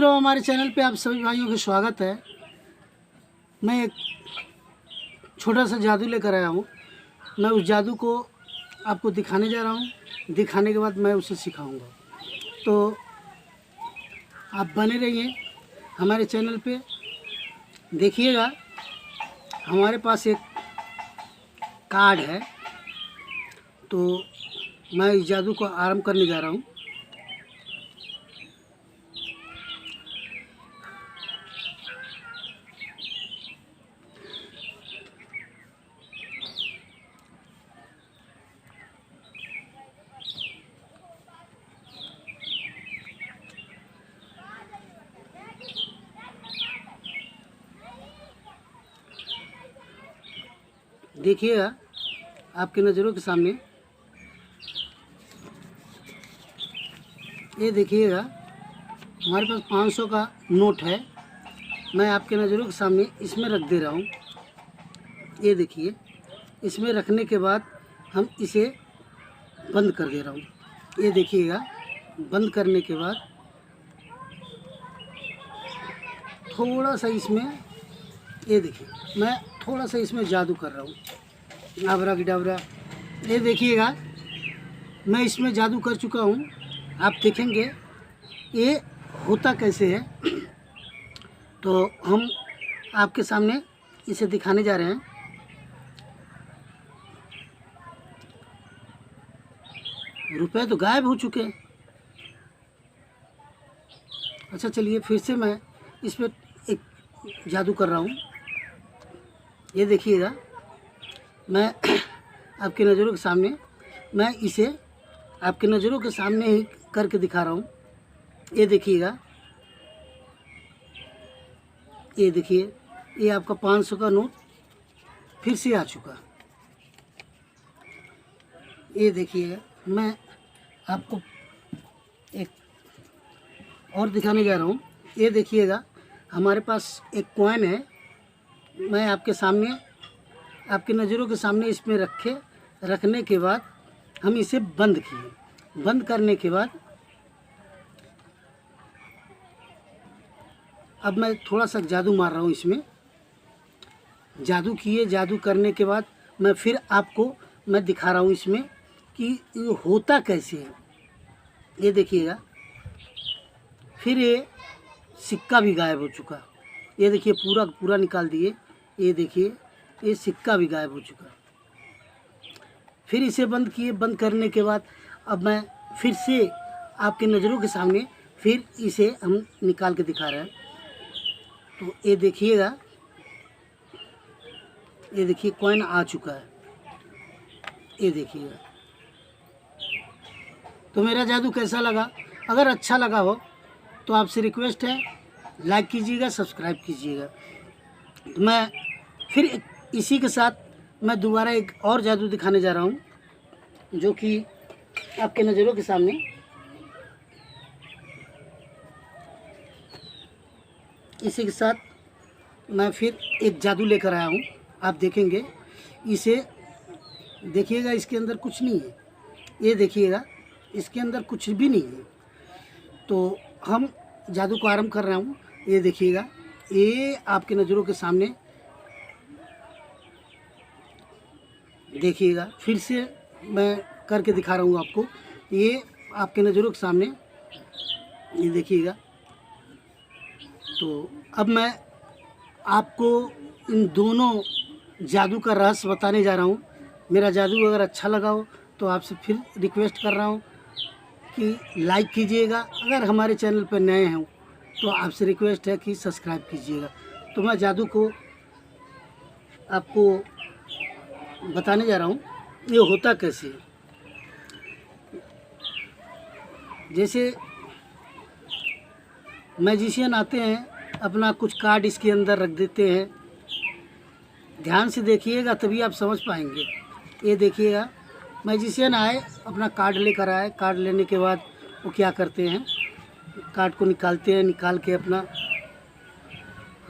मित्रों, हमारे चैनल पे आप सभी भाइयों का स्वागत है। मैं एक छोटा सा जादू लेकर आया हूँ। मैं उस जादू को आपको दिखाने जा रहा हूँ। दिखाने के बाद मैं उसे सिखाऊंगा, तो आप बने रहिए हमारे चैनल पे। देखिएगा, हमारे पास एक कार्ड है, तो मैं इस जादू को आरंभ करने जा रहा हूँ। देखिएगा आपकी नज़रों के सामने, ये देखिएगा हमारे पास 500 का नोट है। मैं आपके नज़रों के सामने इसमें रख दे रहा हूँ। ये देखिए, इसमें रखने के बाद हम इसे बंद कर दे रहा हूँ। ये देखिएगा, बंद करने के बाद थोड़ा सा इसमें, ये देखिए मैं थोड़ा सा इसमें जादू कर रहा हूँ, आबरा गिडाबरा। ये देखिएगा मैं इसमें जादू कर चुका हूँ। आप देखेंगे ये होता कैसे है, तो हम आपके सामने इसे दिखाने जा रहे हैं। रुपए तो गायब हो चुके हैं। अच्छा चलिए, फिर से मैं इस पर एक जादू कर रहा हूँ। ये देखिएगा, मैं आपकी नज़रों के सामने, मैं इसे आपकी नज़रों के सामने ही करके दिखा रहा हूँ। ये देखिएगा, ये देखिए, ये आपका 500 का नोट फिर से आ चुका। ये देखिएगा, मैं आपको एक और दिखाने जा रहा हूँ। ये देखिएगा, हमारे पास एक कॉइन है। मैं आपके सामने, आपकी नज़रों के सामने इसमें रखने के बाद हम इसे बंद किए। बंद करने के बाद अब मैं थोड़ा सा जादू मार रहा हूँ इसमें। जादू किए, जादू करने के बाद मैं फिर आपको मैं दिखा रहा हूँ इसमें कि ये होता कैसे है। ये देखिएगा, फिर ये सिक्का भी गायब हो चुका। ये देखिए, पूरा पूरा निकाल दिए। ये देखिए, ये सिक्का भी गायब हो चुका। फिर इसे बंद किए। बंद करने के बाद अब मैं फिर से आपके नज़रों के सामने फिर इसे हम निकाल के दिखा रहे हैं। तो ये देखिएगा, ये देखिए कॉइन आ चुका है। ये देखिएगा। तो मेरा जादू कैसा लगा? अगर अच्छा लगा हो तो आपसे रिक्वेस्ट है, लाइक कीजिएगा, सब्सक्राइब कीजिएगा। तो मैं फिर इसी के साथ मैं दोबारा एक और जादू दिखाने जा रहा हूँ, जो कि आपके नज़रों के सामने। इसी के साथ मैं फिर एक जादू लेकर आया हूँ। आप देखेंगे, इसे देखिएगा, इसके अंदर कुछ नहीं है। ये देखिएगा, इसके अंदर कुछ भी नहीं है। तो हम जादू को आरंभ कर रहा हूँ। ये देखिएगा, ये आपके नज़रों के सामने देखिएगा, फिर से मैं करके दिखा रहा हूँ आपको। ये आपके नज़रों के सामने, ये देखिएगा। तो अब मैं आपको इन दोनों जादू का रहस्य बताने जा रहा हूँ। मेरा जादू अगर अच्छा लगा हो तो आपसे फिर रिक्वेस्ट कर रहा हूँ कि लाइक कीजिएगा। अगर हमारे चैनल पर नए हैं तो आपसे रिक्वेस्ट है कि सब्सक्राइब कीजिएगा। तो मैं जादू को आपको बताने जा रहा हूँ, ये होता कैसे है। जैसे मैजिशियन आते हैं, अपना कुछ कार्ड इसके अंदर रख देते हैं। ध्यान से देखिएगा तभी आप समझ पाएंगे। ये देखिएगा, मैजिशियन आए, अपना कार्ड लेकर आए। कार्ड लेने के बाद वो क्या करते हैं, कार्ड को निकालते हैं, निकाल के अपना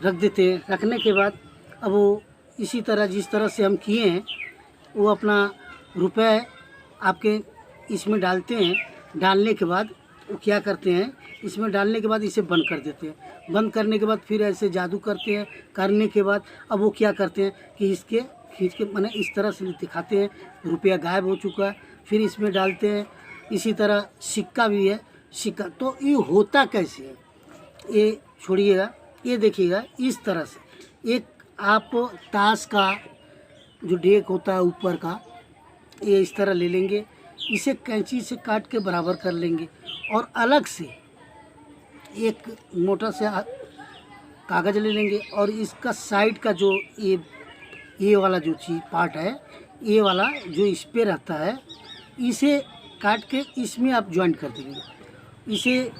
रख देते हैं। रखने के बाद अब वो इसी तरह, जिस तरह से हम किए हैं, वो अपना रुपए आपके इसमें डालते हैं। डालने के बाद वो क्या करते हैं, इसमें डालने के बाद इसे बंद कर देते हैं। बंद करने के बाद फिर ऐसे जादू करते हैं। करने के बाद अब वो क्या करते हैं कि इसके खींच के मैंने इस तरह से दिखाते हैं, रुपया गायब हो चुका है, फिर इसमें डालते हैं। इसी तरह सिक्का भी है, सिक्का। तो ये होता कैसे है, ये छोड़िएगा, ये देखिएगा इस तरह से। एक आप ताश का जो डेक होता है ऊपर का, ये इस तरह ले लेंगे, इसे कैंची से काट के बराबर कर लेंगे और अलग से एक मोटा से कागज़ ले लेंगे और इसका साइड का जो ये वाला जो चीज़ पार्ट है, ये वाला जो इस पे रहता है, इसे काट के इसमें आप ज्वाइन कर देंगे। इसे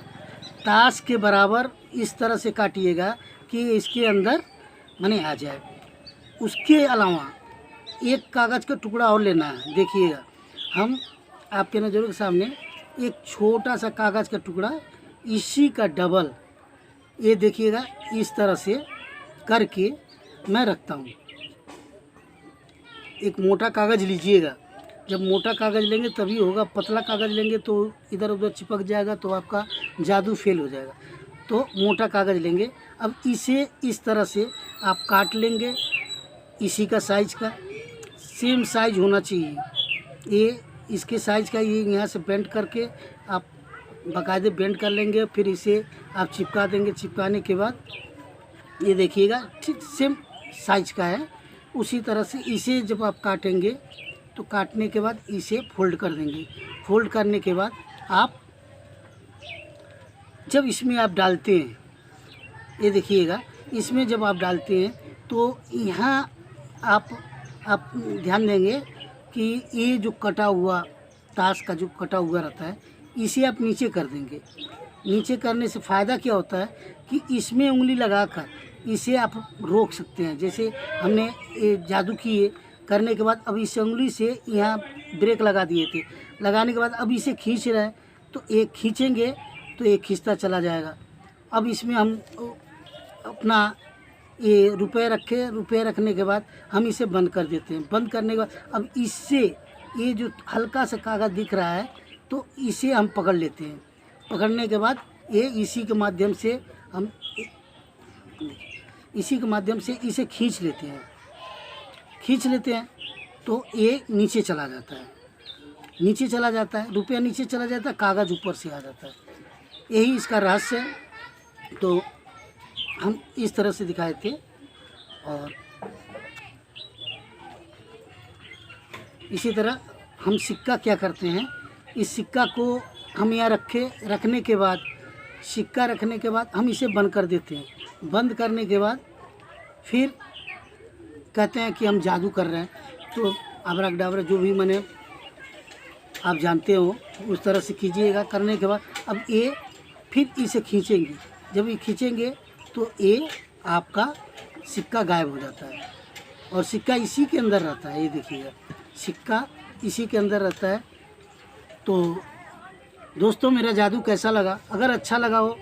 ताश के बराबर इस तरह से काटिएगा कि इसके अंदर माने आ जाए। उसके अलावा एक कागज़ का टुकड़ा और लेना है। देखिएगा, हम आपके नज़रों के सामने एक छोटा सा कागज़ का टुकड़ा, इसी का डबल, ये देखिएगा इस तरह से करके मैं रखता हूँ। एक मोटा कागज़ लीजिएगा, जब मोटा कागज़ लेंगे तभी होगा, पतला कागज़ लेंगे तो इधर उधर चिपक जाएगा, तो आपका जादू फेल हो जाएगा। तो मोटा कागज़ लेंगे। अब इसे इस तरह से आप काट लेंगे, इसी का साइज का सेम साइज होना चाहिए। ये इसके साइज़ का, ये यहाँ से बेंड करके आप बाकायदे बेंड कर लेंगे, फिर इसे आप चिपका देंगे। चिपकाने के बाद ये देखिएगा ठीक सेम साइज का है। उसी तरह से इसे जब आप काटेंगे तो काटने के बाद इसे फोल्ड कर देंगे। फोल्ड करने के बाद आप जब इसमें आप डालते हैं, ये देखिएगा, इसमें जब आप डालते हैं तो यहाँ आप ध्यान देंगे कि ये जो कटा हुआ ताश का जो कटा हुआ रहता है, इसे आप नीचे कर देंगे। नीचे करने से फ़ायदा क्या होता है कि इसमें उंगली लगाकर इसे आप रोक सकते हैं। जैसे हमने ये जादू किए, करने के बाद अब इस उंगली से यहाँ ब्रेक लगा दिए थे, लगाने के बाद अब इसे खींच रहे हैं, तो एक खींचेंगे तो एक खींचता चला जाएगा। अब इसमें हम अपना ये रुपए रखे, रुपए रखने के बाद हम इसे बंद कर देते हैं। बंद करने के बाद अब इससे ये जो हल्का सा कागज़ दिख रहा है, तो इसे हम पकड़ लेते हैं। पकड़ने के बाद ये इसी के माध्यम से हम इसे खींच लेते हैं, तो ये नीचे चला जाता है, रुपया नीचे चला जाता है, कागज़ ऊपर से आ जाता है। यही इसका रहस्य है। तो हम इस तरह से दिखाए थे। और इसी तरह हम सिक्का क्या करते हैं, इस सिक्का को हम यहाँ रखने के बाद, सिक्का रखने के बाद हम इसे बंद कर देते हैं। बंद करने के बाद फिर कहते हैं कि हम जादू कर रहे हैं। तो अबराकडाबरा जो भी मैंने आप जानते हो उस तरह से कीजिएगा। करने के बाद अब ये फिर इसे खींचेंगे। जब ये खींचेंगे तो ये आपका सिक्का गायब हो जाता है और सिक्का इसी के अंदर रहता है। ये देखिएगा, सिक्का इसी के अंदर रहता है। तो दोस्तों, मेरा जादू कैसा लगा? अगर अच्छा लगा हो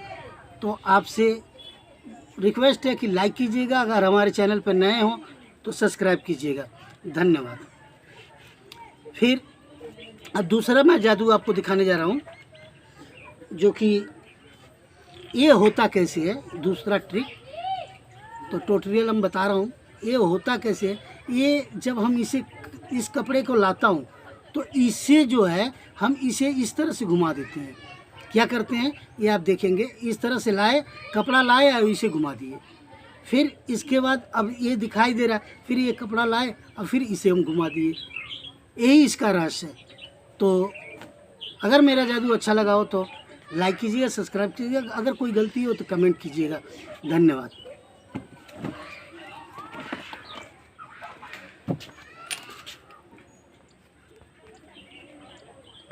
तो आपसे रिक्वेस्ट है कि लाइक कीजिएगा। अगर हमारे चैनल पर नए हो तो सब्सक्राइब कीजिएगा। धन्यवाद। फिर अब दूसरा मैं जादू आपको दिखाने जा रहा हूँ, जो कि ये होता कैसे है, दूसरा ट्रिक। तो ट्यूटोरियल हम बता रहा हूँ, ये होता कैसे है। ये जब हम इस कपड़े को लाता हूँ तो इसे जो है हम इसे इस तरह से घुमा देते हैं। क्या करते हैं ये आप देखेंगे। इस तरह से लाए, कपड़ा लाए और इसे घुमा दिए। फिर इसके बाद अब ये दिखाई दे रहा है, फिर ये कपड़ा लाए और फिर इसे हम घुमा दिए। यही इसका रहस्य है। तो अगर मेरा जादू अच्छा लगा हो तो लाइक कीजिएगा, सब्सक्राइब कीजिएगा। अगर कोई गलती हो तो कमेंट कीजिएगा। धन्यवाद।